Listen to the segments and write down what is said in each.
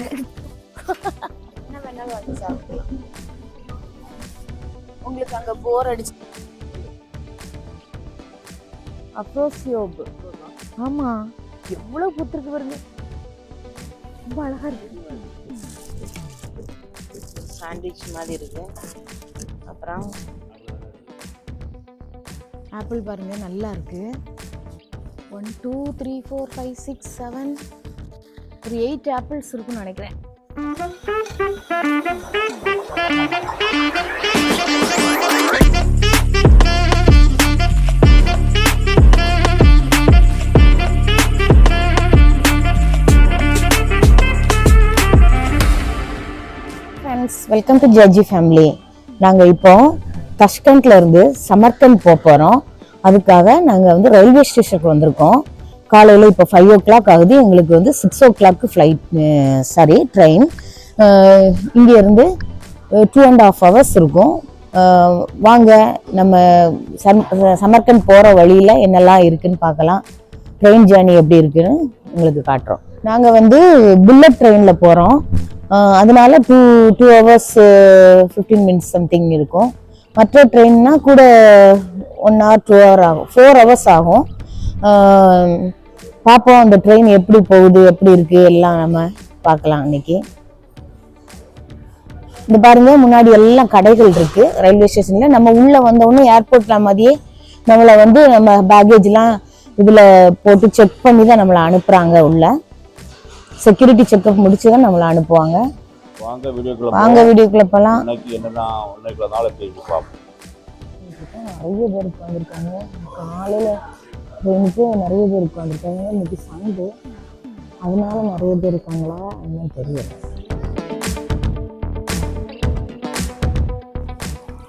என்ன வேணாலும் வாங்கி சாப்பிடலாம். உங்களுக்கு அங்க போர் அடிச்சு அப்ரோசியோப். ஆமா, எவ்வளவு பூத்திருக்கு பாருங்க, ரொம்ப அழகா இருக்கு. சாண்ட்விச் மாதிரி இருக்கு. அப்புறம் ஆப்பிள் பாருங்க, நல்லா இருக்கு. 1 2 3 4 5 6 7 ஒரு 8 ஆப்பிள்ஸ் இருக்குன்னு நினைக்கிறேன். Friends, welcome to judge family. நாங்கள் இப்போ தஷ்கண்ட்ல இருந்து சமர்கண்ட் போகிறோம். அதுக்காக நாங்கள் வந்து ரயில்வே ஸ்டேஷனுக்கு வந்திருக்கோம். காலையில் இப்போ 5 o'clock ஆகுது. எங்களுக்கு வந்து 6 o'clock ட்ரெயின். இங்கேருந்து 2.5 hours இருக்கும். வாங்க நம்ம சமர்கண்ட் போகிற வழியில் என்னெல்லாம் இருக்குன்னு பார்க்கலாம். ட்ரெயின் ஜேர்னி எப்படி இருக்குன்னு உங்களுக்கு காட்டுறோம். நாங்கள் வந்து புல்லட் ட்ரெயினில் போகிறோம். அதனால 2 hours 15 minutes சம்திங் இருக்கும். மற்ற ட்ரெயின்னா கூட 1 hour 2 hour ஆகும், 4 hours ஆகும். பார்ப்போம் அந்த ட்ரெயின் எப்படி போகுது, எப்படி இருக்கு எல்லாம் நம்ம பார்க்கலாம். இன்னைக்கு இந்த பாருங்க, முன்னாடி எல்லாம் கடைகள் இருக்கு ரயில்வே ஸ்டேஷன்ல. நம்ம உள்ள வந்தோடனே ஏர்போர்ட்ல மாதிரியே நம்மளை வந்து நம்ம பேக்கேஜ்லாம் இதுல போட்டு செக் பண்ணி தான் நம்மளை அனுப்புறாங்க. உள்ள செக்யூரிட்டி செக்அப் முடிச்சுதான் நம்மளை அனுப்புவாங்க. வாங்க வீடியோக்குள்ள போலாம். நிறைய பேர் உட்காந்துருக்காங்க. காலையில ட்ரெயினுக்கு நிறைய பேர் உட்காந்துருக்காங்க. இன்னைக்கு சண்டே, அதனால நிறைய பேர் இருக்காங்களா என்னன்னு தெரியல.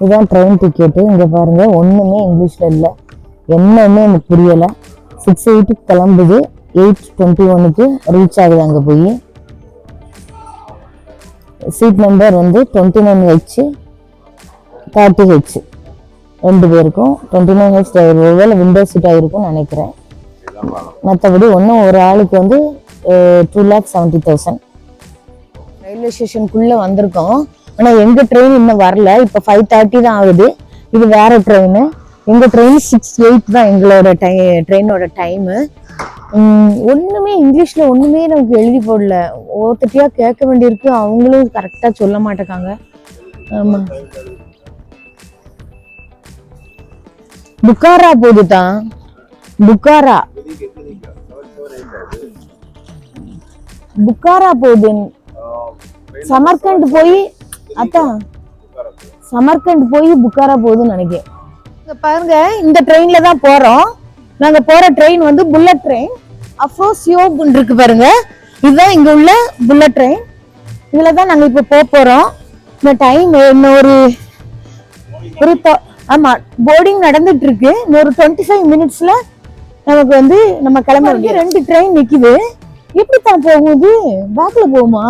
இதுதான் ட்ரெயின் டிக்கெட்டு. இங்க பாருங்க, ஒண்ணுமே இங்கிலீஷ்ல இல்லை, என்னன்னு எனக்கு புரியல. 6:08 கிளம்புது, 8:21 ரீச் ஆகுது அங்க போய். சீட் நம்பர் வந்து 29H 30H 2 பேருக்கும். 29H ஒருவேளை விண்டோ சீட் ஆகிருக்கும்னு நினைக்கிறேன். மற்றபடி ஒன்றும் ஒரு ஆளுக்கு வந்து 2,70,000. ரயில்வே ஸ்டேஷனுக்குள்ளே வந்திருக்கோம். ஆனால் எங்கள் ட்ரெயின் இன்னும் வரல. இப்போ 5:30 தான் ஆகுது. இது வேற ட்ரெயின். எங்கள் ட்ரெயின் 6:08 தான் எங்களோட ட்ரெயினோட டைமு. ஒன்றுமே இங்கிலீஷில் ஒன்றுமே நமக்கு எழுதி போடல. ஒருத்தட்டியா கேட்க வேண்டியிருக்கு, அவங்களும் கரெக்டாக சொல்ல மாட்டேக்காங்க. ஆமாம், புக்காரா போகுதுதான், புக்காரா போகுது. சமர்கண்ட் போய் சமர்கண்ட் போய் புக்காரா போகுதுன்னு நினைக்கிறேன். பாருங்க, இந்த ட்ரெயின்ல தான் போறோம். நாங்க போற ட்ரெயின் வந்து புல்லட் ட்ரெயின். அப்ரோசியோப் இருக்கு பாருங்க, இதுதான் இங்க உள்ள புல்லட் ட்ரெயின். இதுல தான் நாங்க இப்ப போறோம். இந்த டைம் இன்னும் ஒரு ஆமா, போர்டிங் நடந்துட்டு இருக்கு. இன்னொரு 25 minutesல நமக்கு வந்து நம்ம கிளம்ப வேண்டிய 2 ட்ரெயின் நிக்குது. எப்படி தான் போகுது? பேக்ல போகுமா?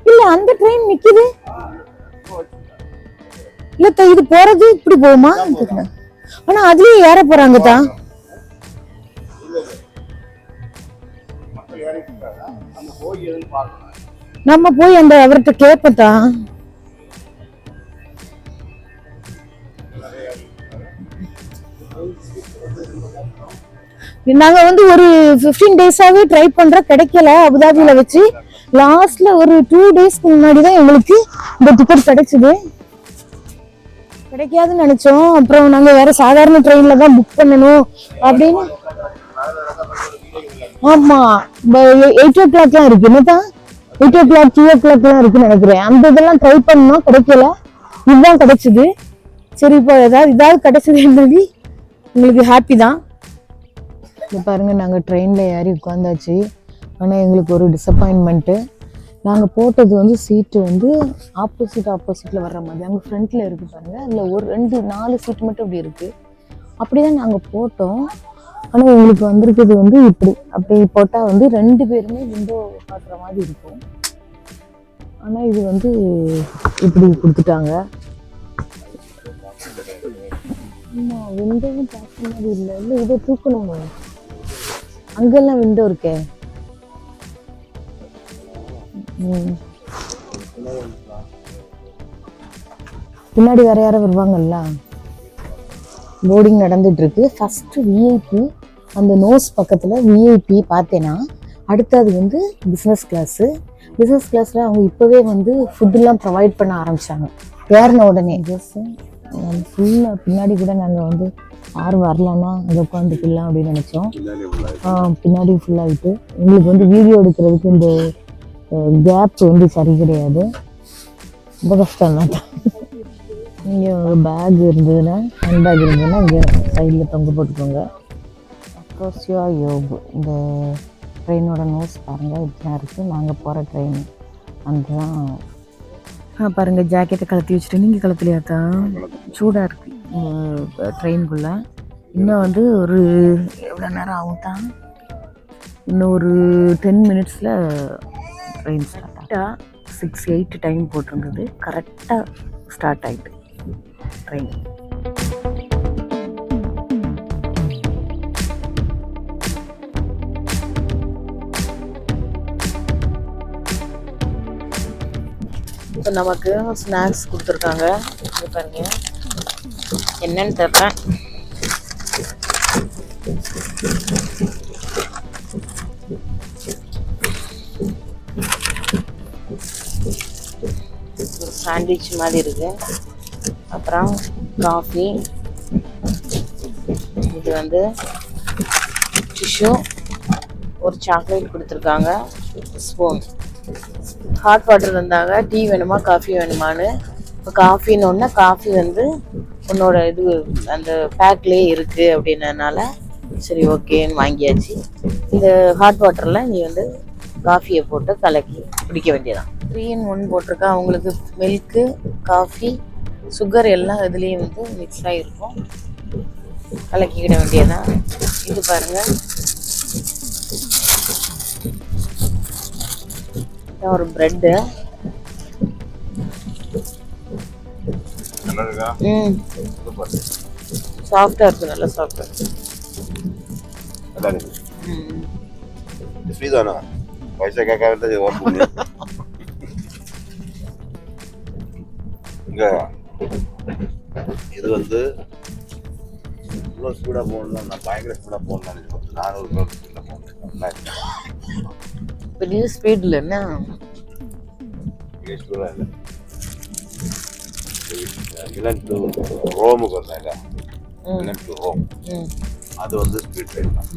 இல்ல, அந்த ட்ரெயின் நிக்குது. இல்ல, இது போறது இப்படி போகுமா? ஆனா அதுலயே ஏற போறாங்க தான். நம்ம போய் அந்த அவர்கிட்ட கேட்பதான். நாங்க வந்து ஒரு 15 days-ஆவே ட்ரை பண்ற, கிடைக்கல. அபுதாபியில வச்சு லாஸ்ட்ல ஒரு 2 days-க்கு முன்னாடிதான் எங்களுக்கு இந்த டிக்கெட் கிடைச்சது. கிடைக்காதுன்னு நினைச்சோம். அப்புறம் நாங்க வேற சாதாரண ட்ரெயின்ல தான் புக் பண்ணணும் அப்படின்னு. ஆமா, 8 o'clock இருக்கு. என்னதான் 8 o'clock 2 o'clock இருக்குன்னு நினைக்கிறேன். அந்த இதெல்லாம் ட்ரை பண்ணோம், கிடைக்கல. இதுதான் கிடைச்சது. சரி, இப்போ ஏதாவது கிடைச்சதுன்றது உங்களுக்கு ஹாப்பி தான். பாருங்க, நாங்க ட்ரெயின்ல ஏறி உட்காந்தாச்சு. ஆனா எங்களுக்கு ஒரு டிசப்பாயின்மெண்ட்டு. நாங்கள் போட்டது வந்து சீட்டு வந்து ஆப்போசிட்ல வர்ற மாதிரி. அங்கே ஃப்ரண்ட்ல இருக்கு பாருங்க, அதில் ஒரு 4 சீட்டு மட்டும் இப்படி இருக்கு. அப்படிதான் நாங்கள் போட்டோம். ஆனால் எங்களுக்கு வந்திருக்கிறது வந்து அப்படி போட்டால் வந்து 2 பேருமே விண்டோ பார்க்குற மாதிரி இருக்கும். ஆனால் இது வந்து இப்படி கொடுத்துட்டாங்க. ஆமாம், விண்டோவும் பார்க்குற மாதிரி இல்லை. இல்லை, இதை தூக்கணுமா? அங்கெல்லாம் விண்டோ இருக்கே. பின்னாடி வேற யாரும் வருவாங்கல்ல. போர்டிங் நடந்துட்டு இருக்கு. ஃபர்ஸ்ட் விஐபி அந்த நோஸ் பக்கத்துல விஐபி பார்த்தேன்னா அடுத்தது வந்து பிஸ்னஸ் கிளாஸு. பிஸ்னஸ் கிளாஸில் அவங்க இப்போவே வந்து ஃபுட்டுலாம் ப்ரொவைட் பண்ண ஆரம்பித்தாங்க ஏறின உடனே. ஜஸ்ட் ஃபுல்லாக பின்னாடி கூட நாங்கள் வந்து யாரும் வரலான்னா அங்கே உட்காந்துக்கலாம் அப்படின்னு நினச்சோம். பின்னாடி ஃபுல்லாகிட்டு எங்களுக்கு வந்து வீடியோ எடுக்கிறதுக்கு இந்த கேப் வந்து சரி கிடையாது. ரொம்ப கஷ்டம் தான். இங்கே ஒரு பேக் இருந்ததுன்னா ஹேண்ட் பேக் இருந்ததுன்னா இங்கே சைடில் தொங்க போட்டுக்கோங்க. அக்ரோசியா யோகு இந்த ட்ரெயினோட நோஸ் பாருங்கள் இப்படிதான் இருக்குது. நாங்கள் போகிற ட்ரெயின் அதுதான். பாருங்கள் ஜாக்கெட்டை கலத்தி வச்சுட்டு நீங்கள் கலத்துலையாத்தா சூடாக இருக்குது ட்ரெயினுக்குள்ளே. இன்னும் வந்து ஒரு எவ்வளோ நேரம் ஆகும் தான், இன்னும் ஒரு 10 மினிட்ஸில் ட்ரெயின் ஸ்டார்ட் ஆகிட்டா. 6:08 டைம் போட்டிருந்தது, கரெக்டாக ஸ்டார்ட் ஆகிட்டு ட்ரெயின். இப்போ நமக்கு ஸ்நாக்ஸ் கொடுத்துருக்காங்க. பாருங்க என்னன்னு தெரியல. ஒரு சாண்ட்விச் மாதிரி இருக்கு. அப்புறம் காஃபி, இது வந்து டிஷ்யூ, ஒரு சாக்லேட் கொடுத்துருக்காங்க, ஸ்பூன், ஹாட் வாட்டர் தந்தாங்க. டீ வேணுமா காஃபி வேணுமான்னு. இப்போ காஃபின்னு ஒன்று, காஃபி வந்து உன்னோட இது அந்த பேக்லேயே இருக்குது அப்படின்னதுனால சரி ஓகேன்னு வாங்கியாச்சு. இந்த ஹாட் வாட்டரில் நீ வந்து காஃபியை போட்டு கலக்கி குடிக்க வேண்டியதான். 3-in-1 போட்டிருக்கா. அவங்களுக்கு மில்க்கு, காஃபி, சுகர் எல்லாம் இதுலேயும் வந்து மிக்ஸ் ஆகிருக்கும். கலக்கிக்கிட வேண்டியதான். இது பாருங்கள் ஒரு பிரெட்டு. சாஃப்டா இருக்கு, நல்லா சாஃப்டா இருக்கு. இது வந்து இவ்வளோ ஸ்பீடாக போகணும், நான் பயங்கர ஸ்பீடாக போகணும். 400 கிலோமீட்டர் போகணும். பெரிய ஸ்பீடில் என்ன மிலன் டு ரோமுக்கு வந்தாங்க. மிலன் டு ரோம் அது வந்து ஸ்பீட் ட்ரெயின் தான்.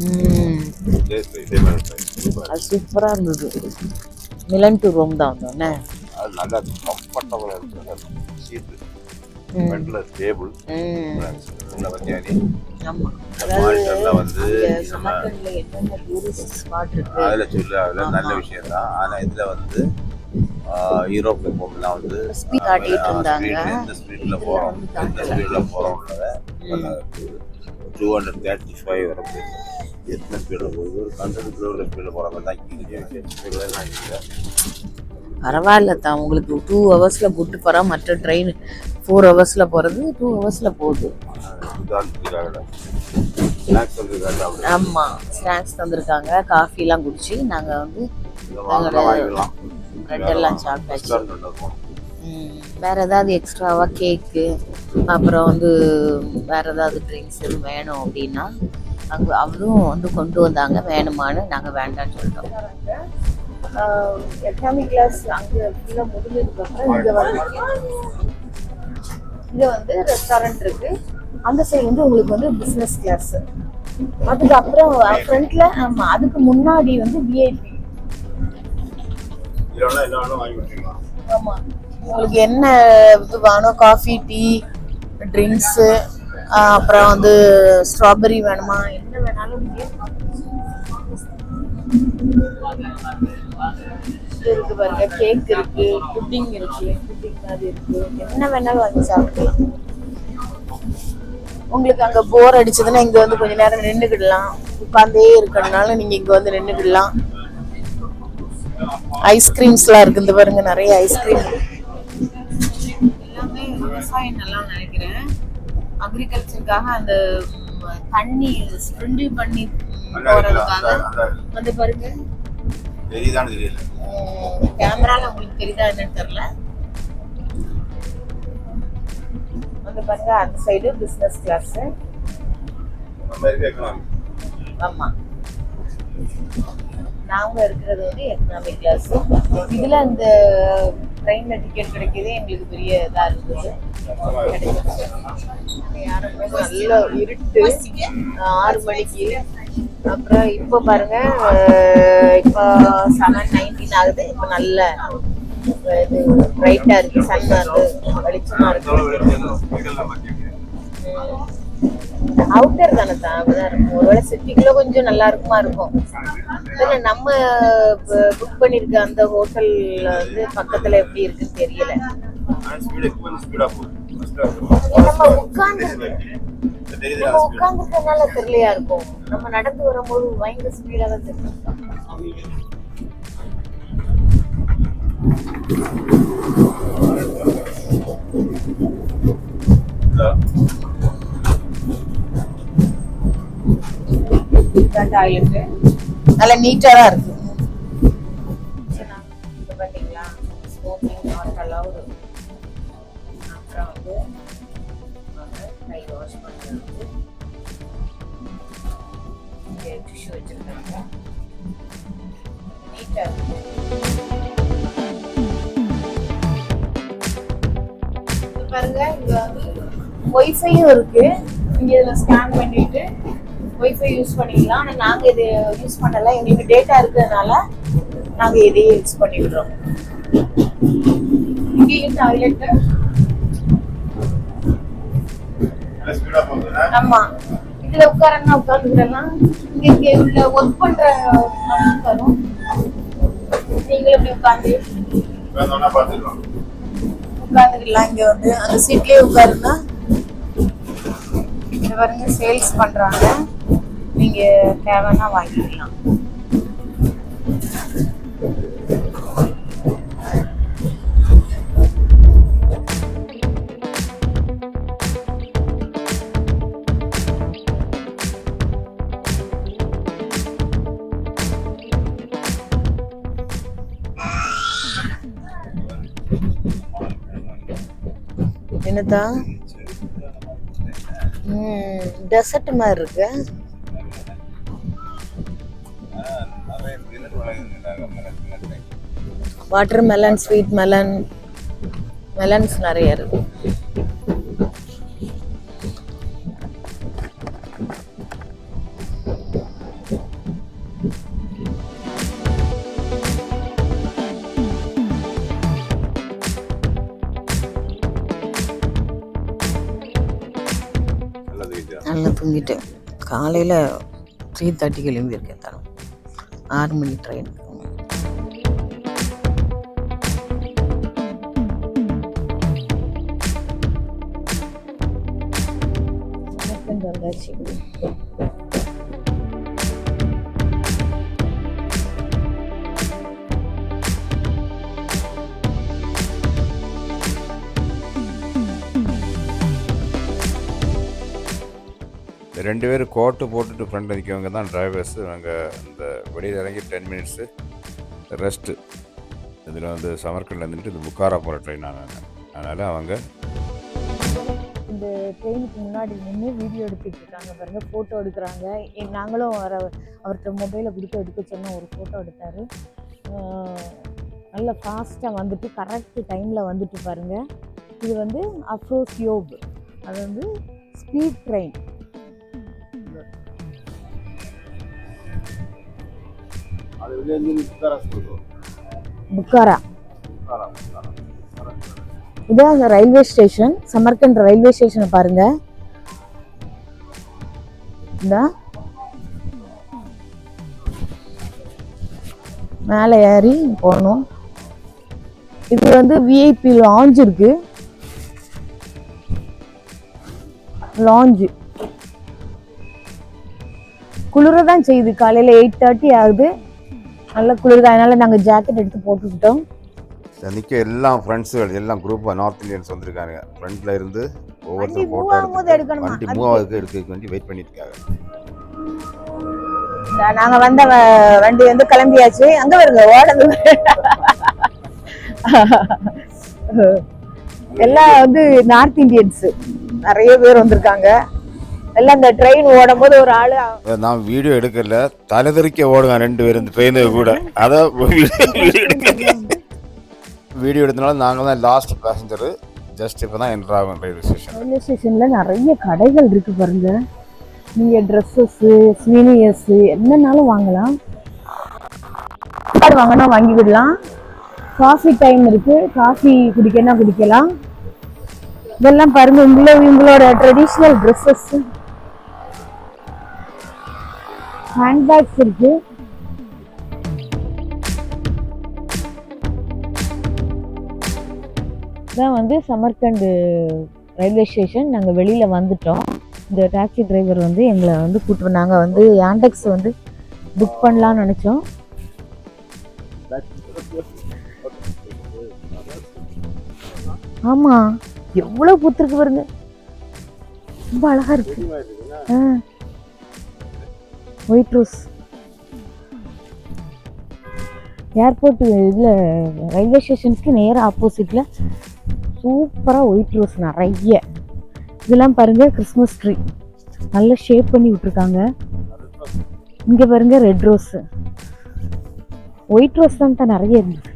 அது சூப்பராக இருந்தது. மிலன் டு ரோம் தான் வந்தோன்னே. அது நல்லா கம்ஃபர்டபுளாக இருந்தது. சீட்டு பெட்ல ஸ்டேபிள் நல்ல வண்டியானி. வந்து அதில் சொல்லு அதில் நல்ல விஷயம் தான். ஆனால் இதில் வந்து யூரோப்ல போகலாம் வந்து எந்த ஸ்பீடில் போகிறோம், எந்த ஸ்பீடில் போகிறோம்ன்றத 235 வரைக்கும் எத்தனை ஸ்பீடில் போகுது, ஒரு 100 கிலோமீட்டர் ஸ்பீடில் போகிற மாதிரி தான் இங்கே. பரவாயில்ல தான். உங்களுக்கு 2 ஹவர்ஸில் கூப்பிட்டு போகிறா. மற்ற ட்ரெயின் 4 ஹவர்ஸில் போகிறது 2 ஹவர்ஸில் போகுது. ஆமாம், ஸ்நாக்ஸ் தந்துருக்காங்க. காஃபிலாம் குடிச்சு நாங்கள் வந்து ப்ரெட் எல்லாம் சாப்பிட்டாச்சு. வேறு ஏதாவது எக்ஸ்ட்ராவாக கேக்கு, அப்புறம் வந்து வேறு ஏதாவது ட்ரிங்க்ஸ் எதுவும் வேணும் அப்படின்னா அங்கே அவரும் வந்து கொண்டு வந்தாங்க. வேணுமான்னு நாங்கள் வேண்டான்னு சொல்லிட்டோம். எக்கானமி கிளாஸ் அங்கே ஃபுல்லாக முடிஞ்சதுக்கப்புறம் இங்கே வந்து ரெஸ்டாரண்ட் இருக்கு. அந்த சைடு வந்து உங்களுக்கு வந்து பிஸ்னஸ் கிளாஸ். அதுக்கப்புறம் ஃப்ரண்ட்ல ஆமாம், அதுக்கு முன்னாடி வந்து விஐபி. ஆமாம், உங்களுக்கு என்ன இது வேணும், காஃபி, டீ, ட்ரிங்க்ஸு, அப்புறம் வந்து ஸ்ட்ராபெரி வேணுமா, என்ன வேணாலும் இருக்கு. பாருங்க, கேக் இருக்கு, புட்டிங் இருக்கு, புட்டிங் மாதிரி இருக்கு, என்ன வேணாலும் வாங்கி சாப்பிடலாம். உங்களுக்கு அங்க போர் அடிச்சதுன்னா இங்க வந்து கொஞ்ச நேரம் நின்றுக்கிடலாம். உட்காந்தே இருக்கணும்னாலும் நீங்க இங்க வந்து நின்றுக்கிடலாம். ஐஸ்கிரீம்ஸ்லாம் இருக்கு. இந்த பாருங்க, நிறைய ஐஸ்கிரீம். எல்லாமே விவசாயம் நல்லா நினைக்கிறேன். அக்ரிகல்ச்சருக்காக அந்த தண்ணி ஸ்ப்ரிங்கிள் பண்ணி போறதுக்காக வந்து பாருங்க தெரியுதான்னு தெரியல. கேமரால உங்களுக்கு தெரியுதா என்னன்னு தெரியல. அந்த பாருங்க அந்த சைடு பிசினஸ் கிளாஸ். ஆமா, நாங்க இருக்கிறது வந்து எக்கனாமிக் கிளாஸ். இதுல இந்த ட்ரெயின்ல டிக்கெட் கிடைக்கிறது எங்களுக்கு பெரிய இதா இருந்தது. நல்ல இருட்டு 6 மணிக்கு. அப்புறம் இப்போ பாருங்க, இப்போ 7:19 ஆகுது. இப்போ நல்ல இது பிரைட்டா இருக்கு, சன் வந்து வெளிச்சமா இருக்கு. அவுட்டர் தானே தான் அப்படிதான் இருக்கும். ஒருவேளை சிட்டிக்குள்ள கொஞ்சம் நல்லா இருக்குமா இருக்கும். இதுல நம்ம புக் பண்ணிருக்க அந்த ஹோட்டல்ல வந்து பக்கத்துல எப்படி இருக்குன்னு தெரியல. நம்ம உட்கார்ந்துருக்கனால தெரியலையா இருக்கும். நம்ம நடந்து வரும்போது பயங்கர ஸ்பீடா தான் தெரியும். டாய்லெட் நல்ல நீட்டா தான் இருக்கு. பாத்தீங்களா, ஸ்மோக்கிங் நாட் அலௌட். அப்புறம் வந்து கை வாஷ் பண்றது, டிஷ்யூ வச்சிருக்காங்க, நீட்டா இருக்கு. பாருங்க, இங்க வந்து ஒய்ஃபையும் இருக்கு. இங்க இதுல ஸ்கேன் பண்ணிட்டு ஒய்ஃபை யூஸ் பண்ணிக்கலாம். ஆனால் நாங்கள் இது யூஸ் பண்ணல, எங்களுக்கு டேட்டா இருக்கிறதுனால நாங்கள் இதையே யூஸ் பண்ணிடுறோம். இங்கேயும் டாய்லெட். ஆமா, இதுல உட்காரன்னா உட்காந்துக்கலாம். இங்க உள்ள ஒர்க் பண்ற தரும். நீங்களும் இப்படி உட்காந்துக்கலாம். இங்க வந்து அந்த சீட்லயே உட்காருன்னா இந்த பாருங்க சேல்ஸ் பண்றாங்க. நீங்க தேவைன்னா வாங்கிக்கலாம். என்னதா டெசர்ட் மாதிரி இருக்கு. Watermelon, sweet melon, melons நிறைய இருக்கு. நல்லா தூங்கிட்டேன். காலையில் 3:30 கிளம்பியிருக்கேன். தரம் 6 மணி ட்ரெயின். வந்தாச்சு. ரெண்டு பேரும் கோட்டு போட்டுட்டு ஃப்ரெண்ட் நிற்கவங்க தான் டிரைவர்ஸு. நாங்கள் இந்த வெளியில் இறங்கி 10 மினிட்ஸு ரெஸ்ட்டு. இதில் வந்து சமர்கண்டில் இருந்துட்டு இது புக்காரா போகிற ட்ரெயின் ஆனாங்க. அதனால் அவங்க இந்த ட்ரெயினுக்கு முன்னாடி நின்று வீடியோ எடுத்துகிட்டு இருக்காங்க பாருங்க, ஃபோட்டோ எடுக்கிறாங்க. நாங்களும் அவர்கிட்ட மொபைலை கொடுத்து எடுக்க சொன்னோம். ஒரு ஃபோட்டோ எடுத்தார். நல்ல ஃபாஸ்ட்டாக வந்துட்டு கரெக்ட் டைமில் வந்துட்டு பாருங்கள். இது வந்து அஃப்ரோசியோப், அது வந்து ஸ்பீட் ட்ரெயின். புக்காரா இதான் அந்த ரயில்வே ஸ்டேஷன். சமர்கண்ட் ரயில்வே ஸ்டேஷனை பாருங்க. மேலே ஏறி போகணும். இது வந்து விஐபி லாஞ்ச் இருக்கு. லாஞ்சு குளிரதான் செய்யுது. காலையில் 8:30 ஆகுது. நல்ல குளிர். அதனால நாங்கள் ஜாக்கெட் எடுத்து போட்டுக்கிட்டோம். நிற்க எல்லாம் ஃப்ரெண்ட்ஸுகள் எல்லாம் குரூப்பாக நார்த் இந்தியன்ஸ் வந்திருக்காங்க. ஃப்ரண்ட்டில் இருந்து ஒவ்வொருத்தரும் ஃபோட்டோ எடுக்கணும். வண்டி மூவ் ஆகுது, எடுக்க வேண்டி வெயிட் பண்ணிட்டு இருக்காங்க. நாங்க வந்த வண்டி வந்து கிளம்பியாச்சு. அங்க வருங்க ஓடுது. எல்லாம் வந்து நார்த் இந்தியன்ஸ் நிறைய பேர் வந்திருக்காங்க. எல்லாம் இந்த ட்ரெயின் ஓடும் போது ஒரு ஆளு நான் வீடியோ எடுக்கல, தலைதறிக்க ஓடுவேன் 2 பேர் இந்த ட்ரெயினு கூட. அதான் வீடியோ எடுத்தனால நாங்கள் தான் லாஸ்ட் பேசஞ்சரு. ஜஸ்ட் இப்போ தான் என்ட்ரு ஆகும் ரயில்வே ஸ்டேஷன். ரயில்வே ஸ்டேஷன்ல நிறைய கடைகள் இருக்கு பாருங்க. நீங்க ட்ரெஸ்ஸஸ், ஸ்வீனியர்ஸ் என்னன்னாலும் வாங்கலாம். சாப்பாடு வாங்கினா வாங்கிவிடலாம். காஃபி டைம் இருக்கு, காஃபி குடிக்கனா குடிக்கலாம். இதெல்லாம் பாருங்க உங்களோட ட்ரெடிஷ்னல் ட்ரெஸ்ஸஸ், ஹேண்ட்பேக்ஸ் இருக்கு. இதான் வந்து சமர்கண்ட் ரயில்வே ஸ்டேஷன். நாங்கள் வெளியில் வந்துட்டோம். இந்த டாக்ஸி டிரைவர் வந்து எங்களை வந்து கூப்பிட்டு, நாங்கள் வந்து யாண்டெக்ஸ் வந்து புக் பண்ணலான்னு நினச்சோம். ஆமாம், எவ்வளோ பூத்துருக்கு பாருங்க, ரொம்ப அழகாக இருக்கு. ஒயிட் ரோஸ் ஏர்போர்ட் இதில் ரயில்வே ஸ்டேஷனுக்கு நேராக ஆப்போசிட்டில் சூப்பராக ஒயிட் ரோஸ் நிறைய. இதெல்லாம் பாருங்கள் கிறிஸ்மஸ் ட்ரீ நல்லா ஷேப் பண்ணி விட்டுருக்காங்க. இங்கே பாருங்கள் ரெட் ரோஸு, ஒயிட் ரோஸ் தான் நிறைய இருந்துச்சு.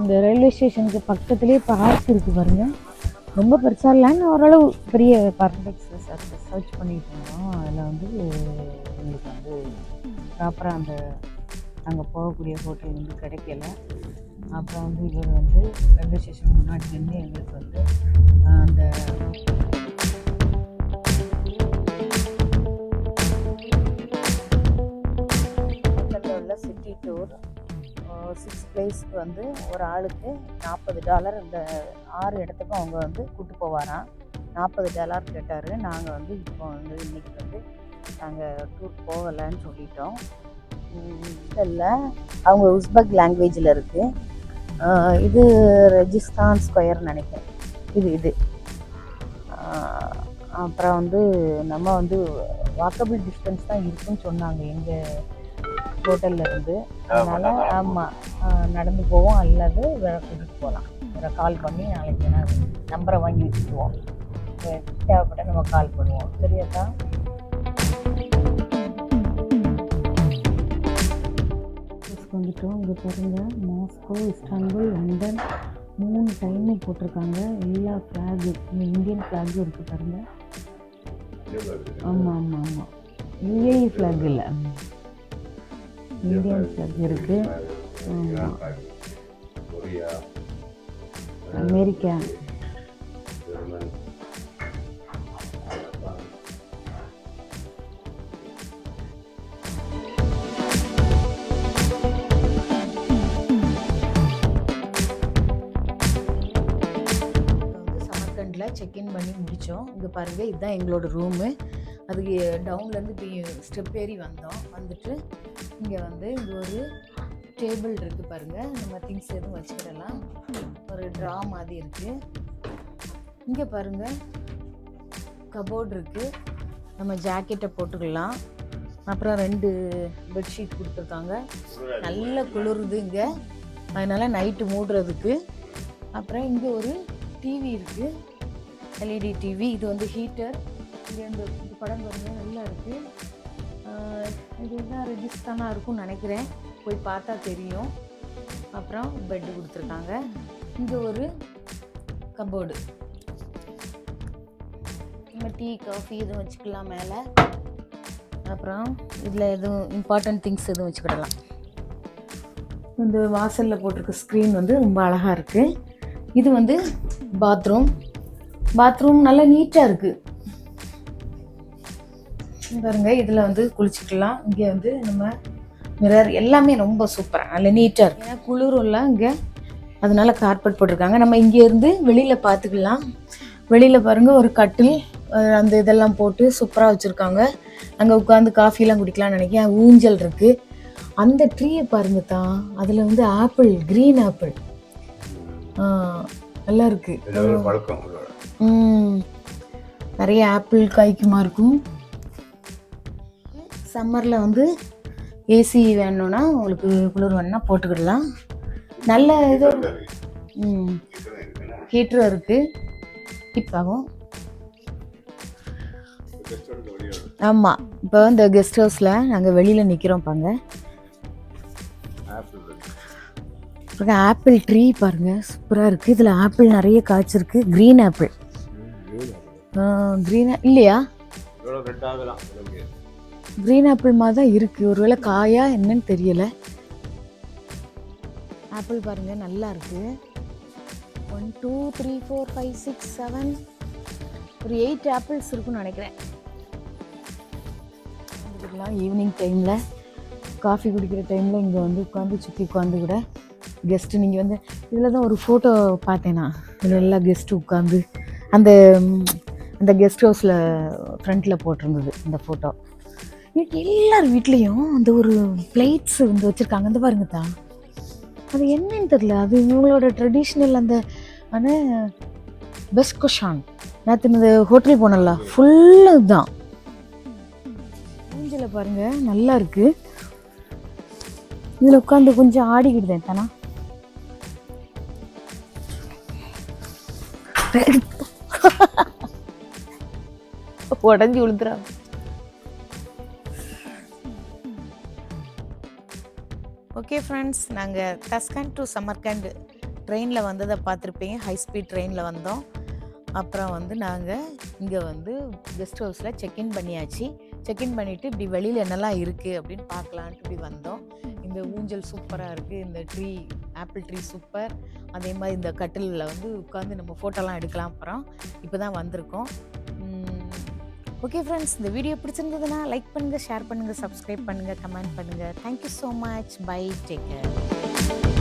இந்த ரயில்வே ஸ்டேஷனுக்கு பக்கத்துலேயே பார்க் இருக்குது பாருங்க. ரொம்ப பெருசாக இல்லைன்னு ஓரளவு பெரிய பார்க் சர்ச் பண்ணிட்டு இருந்தோம். அதில் வந்து எங்களுக்கு வந்து ப்ராப்பராக அந்த அங்கே போகக்கூடிய ஹோட்டல் வந்து கிடைக்கல. அப்புறம் வந்து இவர் வந்து ரயில்வே ஸ்டேஷன் முன்னாடி நின்று எங்களுக்கு வந்து அந்த உள்ள சிட்டி டூர் 6 பிளேஸ்க்கு வந்து ஒரு ஆளுக்கு $40. இந்த 6 இடத்துக்கும் அவங்க வந்து கூப்பிட்டு போவாராம். $40 கேட்டார். நாங்கள் வந்து இப்போ வந்து இன்றைக்கி வந்து நாங்கள் டூர் போகலைன்னு சொல்லிட்டோம். இல்லை, அவங்க உஸ்பெக் லாங்குவேஜில் இருக்குது. இது ரெஜிஸ்தான் ஸ்கொயர் நினைக்கிறேன். இது அப்புறம் வந்து நம்ம வந்து வாக்கபிள் டிஸ்டன்ஸ் தான் இருக்குன்னு சொன்னாங்க எங்கள் ஹோட்டல்ல இருந்து. அதனால ஆமாம், நடந்து போவோம் அல்லது வேற கூட்டிகிட்டு போகலாம். வேற கால் பண்ணி நாளைக்கு நம்பரை வாங்கி வச்சுக்குவோம். தேவைப்பட்ட நம்ம கால் பண்ணுவோம். சரியாக்கா? வந்துட்டோம். இங்கே பாருங்க, மாஸ்கோ, இஸ்தான்புல், லண்டன் 3 டைமே போட்டிருக்காங்க. எல்லா ஃப்ளாகு, இந்தியன் ஃப்ளாகும் இருக்குது பாருங்க. ஆமாம், யுஏஇ ஃப்ளாக் இல்லை, இந்தியன் ஃப்ளாக் இருக்கு. அமெரிக்கா, சமர்கண்டில் செக்இன் பண்ணி முடித்தோம். இங்கே பாருங்கள், இதுதான் எங்களோட ரூமு. அதுக்கு டவுன்லேருந்து ஸ்டெப் ஏறி வந்துட்டு இங்கே வந்து இங்கே ஒரு டேபிள் இருக்குது பாருங்கள். நம்ம திங்ஸ் எதுவும் வச்சுக்கிடலாம். ஒரு ட்ரா மாதிரி இருக்குது. இங்கே பாருங்கள், கபோர்டு இருக்குது, நம்ம ஜாக்கெட்டை போட்டுக்கலாம். அப்புறம் 2 பெட்ஷீட் கொடுத்துருக்காங்க. நல்ல குளிருது இங்கே, அதனால் நைட்டு மூடுறதுக்கு. அப்புறம் இங்கே ஒரு டிவி இருக்குது, எல்இடி டிவி. இது வந்து ஹீட்டர். இங்கே இந்த படம் பாருங்கள், நல்லா இருக்குது. இது தான் ரெஜிஸ்டானாக இருக்கும்னு நினைக்கிறேன், போய் பார்த்தா தெரியும். அப்புறம் பெட்டு கொடுத்துருக்காங்க. இங்கே ஒரு கபோர்டு, நம்ம டீ காஃபி எதுவும் வச்சுக்கலாம் மேலே. அப்புறம் இதில் எதுவும் இம்பார்ட்டன்ட் திங்ஸ் எதுவும் வச்சுக்கிடலாம். இந்த வாசலில் போட்டிருக்க ஸ்க்ரீன் வந்து ரொம்ப அழகாக இருக்குது. இது வந்து பாத்ரூம் நல்லா நீட்டாக இருக்குது பாருங்க. இதில் வந்து குளிச்சுக்கலாம். இங்கே வந்து நம்ம மிரர் எல்லாமே ரொம்ப சூப்பராக நல்ல நீட்டாக இருக்குது. ஏன்னா குளிரும் இல்லை இங்கே, அதனால கார்பெட் போட்டிருக்காங்க. நம்ம இங்கேருந்து வெளியில் பார்த்துக்கலாம். வெளியில் பாருங்கள் ஒரு கட்டில் அந்த இதெல்லாம் போட்டு சூப்பராக வச்சுருக்காங்க. அங்கே உட்காந்து காஃபிலாம் குடிக்கலாம்னு நினைக்கிறேன். ஊஞ்சல் இருக்குது. அந்த ட்ரீயை பாருங்க தான், அதில் வந்து ஆப்பிள், க்ரீன் ஆப்பிள் நல்லா இருக்குது. நிறைய ஆப்பிள் காய்க்குமா இருக்கும். சம்மரில் வந்து ஏசி வேணும்னா உங்களுக்கு குளிர் வேணும்னா போட்டுக்கிடலாம். நல்ல இது ஹீட்டரும் இருக்குது. இப்போவும் ஆமாம், இப்போ இந்த கெஸ்ட் ஹவுஸில் நாங்கள் வெளியில் நிற்கிறோம். பாருங்க ஆப்பிள் ட்ரீ பாருங்கள், சூப்பராக இருக்குது. இதில் ஆப்பிள் நிறைய காய்ச்சிருக்கு. Green apple. க்ரீன் இல்லையா? க்ரீன் ஆப்பிள் மாதிரி தான் இருக்குது. ஒருவேளை காயா என்னன்னு தெரியலை. ஆப்பிள் பாருங்கள் நல்லா இருக்குது. 1 2 3 4 5 6 7 ஒரு 8 ஆப்பிள்ஸ் இருக்குன்னு நினைக்கிறேன். ஈவினிங் டைமில் காஃபி குடிக்கிற டைமில் இங்கே வந்து உட்காந்து சுற்றி உட்காந்து கூட கெஸ்ட்டு நீங்கள் வந்து இதில் தான் ஒரு ஃபோட்டோ பார்த்தேன்னா, இதில் எல்லா கெஸ்ட்டு உட்காந்து அந்த அந்த கெஸ்ட் ஹவுஸில் ஃப்ரண்ட்டில் போட்டிருந்தது இந்த ஃபோட்டோ. எல்லார் வீட்லேயும் அந்த ஒரு பிளேட்ஸ் வந்து வச்சுருக்காங்க. அந்த பாருங்க தான், அது என்னன்னு தெரியல. அது இவங்களோட ட்ரெடிஷ்னல் அந்த ஆனால் பெஸ்ட் கொஷான். நேற்று இந்த ஹோட்டல் போனல ஃபுல்லு தான். ஊஞ்சல பாருங்க நல்லா இருக்கு. இதில் உட்காந்து கொஞ்சம் ஆடிக்கிடுதேன் தானா. உடஞ்சி விழுந்துறாங்க. ஓகே ஃப்ரெண்ட்ஸ், நாங்கள் டஸ்கண்ட் டு சமர்கண்ட் ட்ரெயினில் வந்ததை பார்த்துருப்பீங்க. ஹை ஸ்பீட் ட்ரெயினில் வந்தோம். அப்புறம் வந்து நாங்கள் இங்கே வந்து கெஸ்ட் ஹவுஸில் செக்இன் பண்ணியாச்சு. செக்இன் பண்ணிவிட்டு இப்படி வெளியில் என்னெல்லாம் இருக்குது அப்படின்னு பார்க்கலான்ட்டு இப்படி வந்தோம். இந்த ஊஞ்சல் சூப்பராக இருக்குது. இந்த ட்ரீ, ஆப்பிள் ட்ரீ சூப்பர். அதே மாதிரி இந்த கட்டிலில் வந்து உட்காந்து நம்ம ஃபோட்டோலாம் எடுக்கலாம். அப்புறம் இப்போ தான் வந்திருக்கோம். ஓகே ஃப்ரெண்ட்ஸ், இந்த வீடியோ பிடிச்சிருந்ததுன்னா லைக் பண்ணுங்கள், ஷேர் பண்ணுங்கள், சப்ஸ்கிரைப் பண்ணுங்கள், கமெண்ட் பண்ணுங்கள். Thank you so much. Bye, take care.